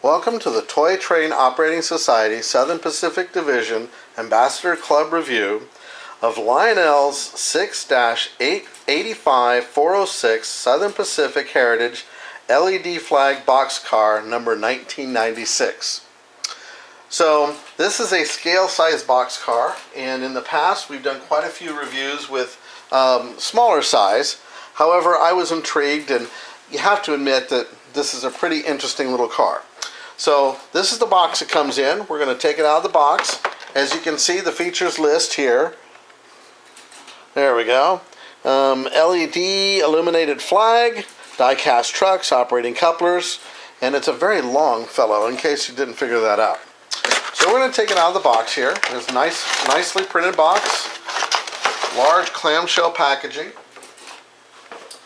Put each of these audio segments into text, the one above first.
Welcome to the Toy Train Operating Society Southern Pacific Division Ambassador Club review of Lionel's 6-885-406 Southern Pacific Heritage LED flag boxcar number 1996. So this is a scale size boxcar, and in the past we've done quite a few reviews with smaller size. However, I was intrigued, and you have to admit that this is a pretty interesting little car. So this is the box it comes in. We're going to take it out of the box. As you can see, the features list here. There we go. LED illuminated flag, die-cast trucks, operating couplers, and it's a very long fellow in case you didn't figure that out. So we're going to take it out of the box here. It's a nicely printed box, large clamshell packaging.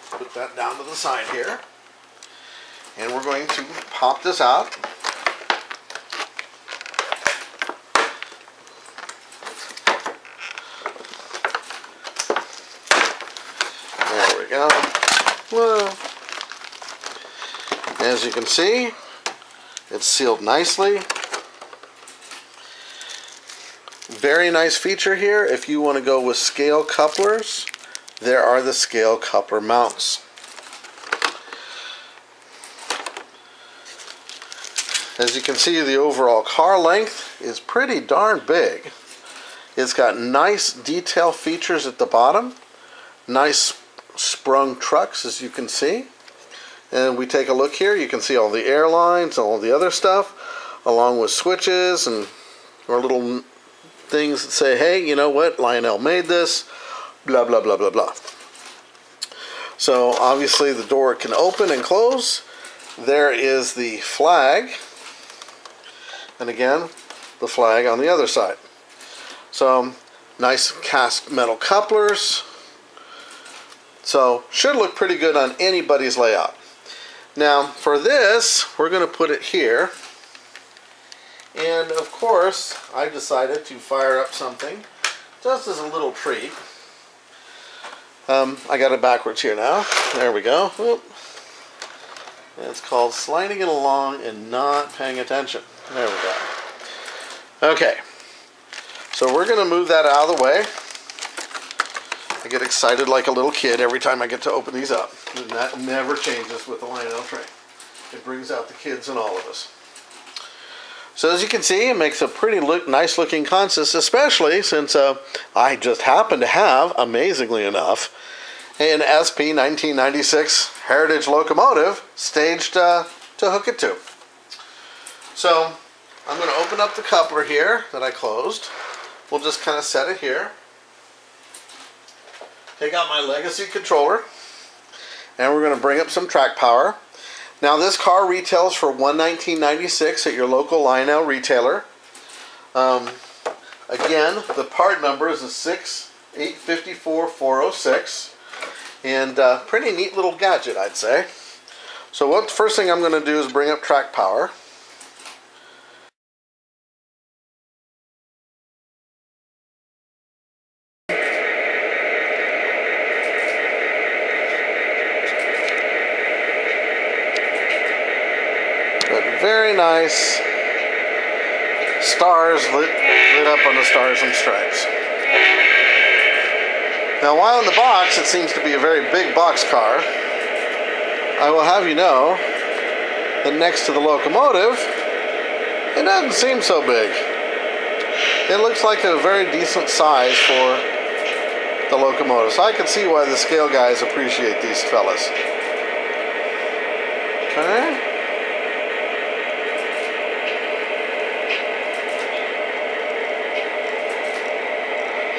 Put that down to the side here. And we're going to pop this out. There we go. Well, as you can see, it's sealed nicely. Very nice feature here. If you want to go with scale couplers, there are the scale coupler mounts. As you can see, the overall car length is pretty darn big. It's got nice detail features at the bottom. Nice sprung trucks, as you can see. And we take a look here, you can see all the airlines, all the other stuff, along with switches and or little things that say, hey, you know what, Lionel made this, blah, blah, blah, blah, blah. So obviously the door can open and close. There is the flag. And again, the flag on the other side. So nice cast metal couplers. So should look pretty good on anybody's layout. Now for this, we're going to put it here. And of course, I decided to fire up something just as a little treat. I got it backwards here now. There we go. Oop. It's called sliding it along and not paying attention. There we go. Okay. So we're going to move that out of the way. I get excited like a little kid every time I get to open these up. And that never changes with the Lionel train. It brings out the kids in all of us. So as you can see, it makes a pretty nice looking consist, especially since I just happen to have, amazingly enough, an SP 1996 Heritage locomotive staged to hook it to. So I'm going to open up the coupler here that I closed. We'll just kind of set it here. Take out my legacy controller, and we're going to bring up some track power. Now this car retails for $119.96 at your local Lionel retailer. Again, the part number is a 6-854-406, and pretty neat little gadget, I'd say. So what first thing I'm going to do is bring up track power. Very nice stars lit up on the stars and stripes. Now while in the box it seems to be a very big boxcar, I will have you know that next to the locomotive it doesn't seem so big. It looks like a very decent size for the locomotive, so I can see why the scale guys appreciate these fellas. Okay.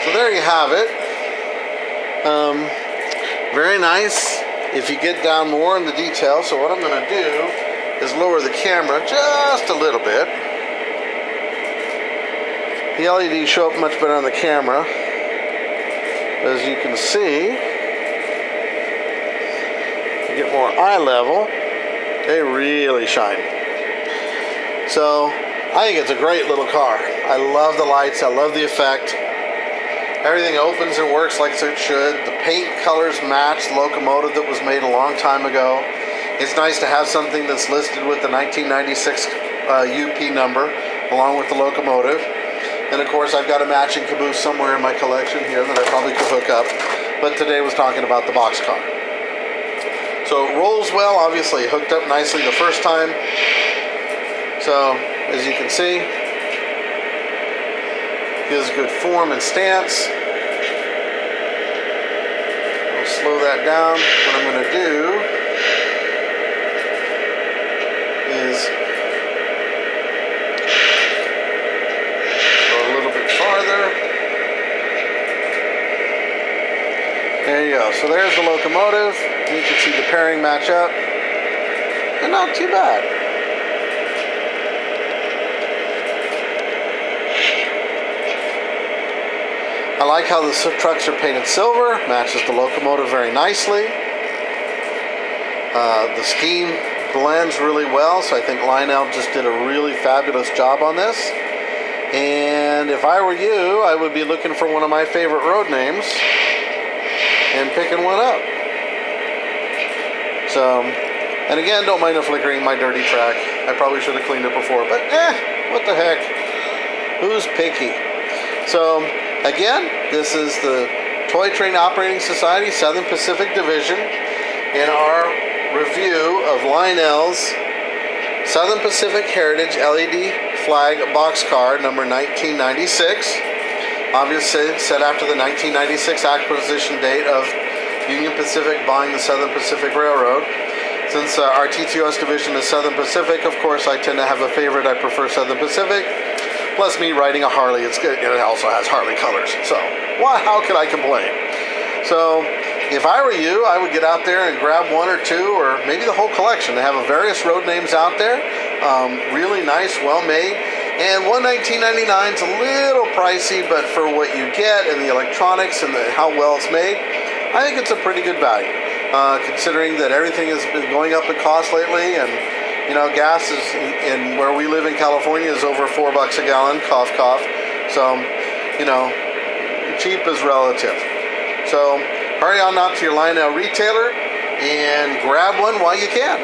So there you have it. Very nice if you get down more in the detail. So what I'm going to do is lower the camera just a little bit. The LEDs show up much better on the camera. As you can see, you get more eye level. They really shine. So I think it's a great little car. I love the lights. I love the effect. Everything opens and works like it should. The paint colors match the locomotive that was made a long time ago. It's nice to have something that's listed with the 1996 UP number along with the locomotive. And of course I've got a matching caboose somewhere in my collection here that I probably could hook up. But today was talking about the Boxcar. So it rolls well, obviously hooked up nicely the first time. So as you can see, gives good form and stance. I'll slow that down. What I'm going to do is go a little bit farther. There you go. So there's the locomotive. You can see the pairing match up. And not too bad. I like how the trucks are painted silver, matches the locomotive very nicely. The scheme blends really well, so I think Lionel just did a really fabulous job on this. And if I were you, I would be looking for one of my favorite road names and picking one up. So, and again, don't mind the flickering, my dirty track. I probably should have cleaned it before, but what the heck? Who's picky? So, again, this is the Toy Train Operating Society Southern Pacific Division in our review of Lionel's Southern Pacific Heritage LED Flag Boxcar number 1996. Obviously set after the 1996 acquisition date of Union Pacific buying the Southern Pacific Railroad. Since our TTOS division is Southern Pacific, of course I tend to have a favorite. I prefer Southern Pacific. Plus me riding a Harley, it's good. It also has Harley colors. So, how could I complain? So, if I were you, I would get out there and grab one or two, or maybe the whole collection. They have various road names out there. Really nice, well made. And $19.99 is a little pricey, but for what you get and the electronics and how well it's made, I think it's a pretty good value. Considering that everything has been going up in cost lately, and gas is in where we live in California is over $4 a gallon, cough, cough. So, cheap is relative. So, hurry on out to your Lionel retailer and grab one while you can.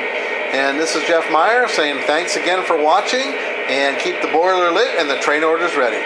And this is Jeff Meyer saying thanks again for watching, and keep the boiler lit and the train orders ready.